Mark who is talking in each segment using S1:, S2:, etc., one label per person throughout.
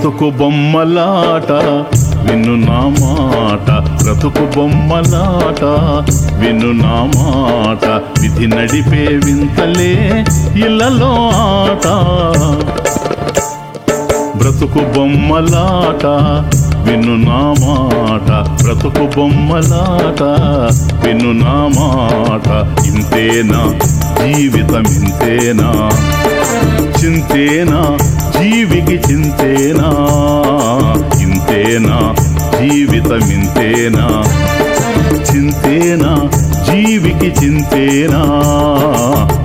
S1: బ్రతుకు బొమ్మలాట విను నా మాట, బ్రతుకు బొమ్మలాట విను నా మాట, విధి నడిపే వింతలే ఇళ్ళలో ఆట. బ్రతుకు బొమ్మలాట విను నా మాట, బ్రతుకు బొమ్మలాట విను నా మాట. ఇంతేనా జీవితం, ఇంతేనా చింతేనా జీవికి చింతేనా, ఇంతేనా జీవితం, ఇంతేనా చింతేనా జీవికి చింతేనా.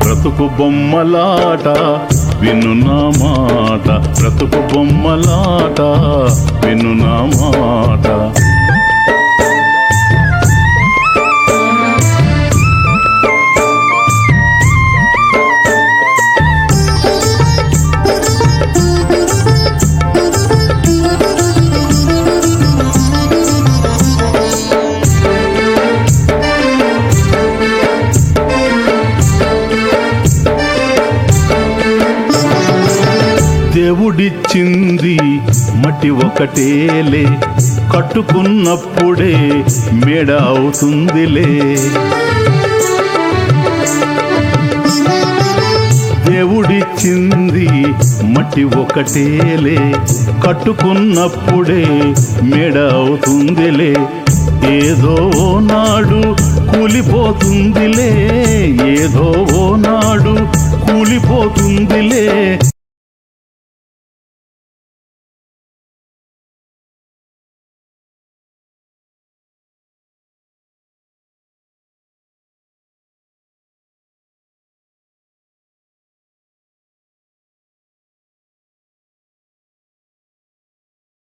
S1: బ్రతుకు బొమ్మలాట విను నా మాట, బ్రతుకు బొమ్మలాట విను నా మాట. దేవుడిచ్చింది మట్టి ఒకటేలే, కట్టుకున్నప్పుడే మేడ అవుతుందిలే. దేవుడిచ్చింది మట్టి ఒకటేలే, కట్టుకున్నప్పుడే మేడ అవుతుందిలే. ఏదో నాడు కూలిపోతుందిలే, ఏదో నాడు కూలిపోతుందిలే.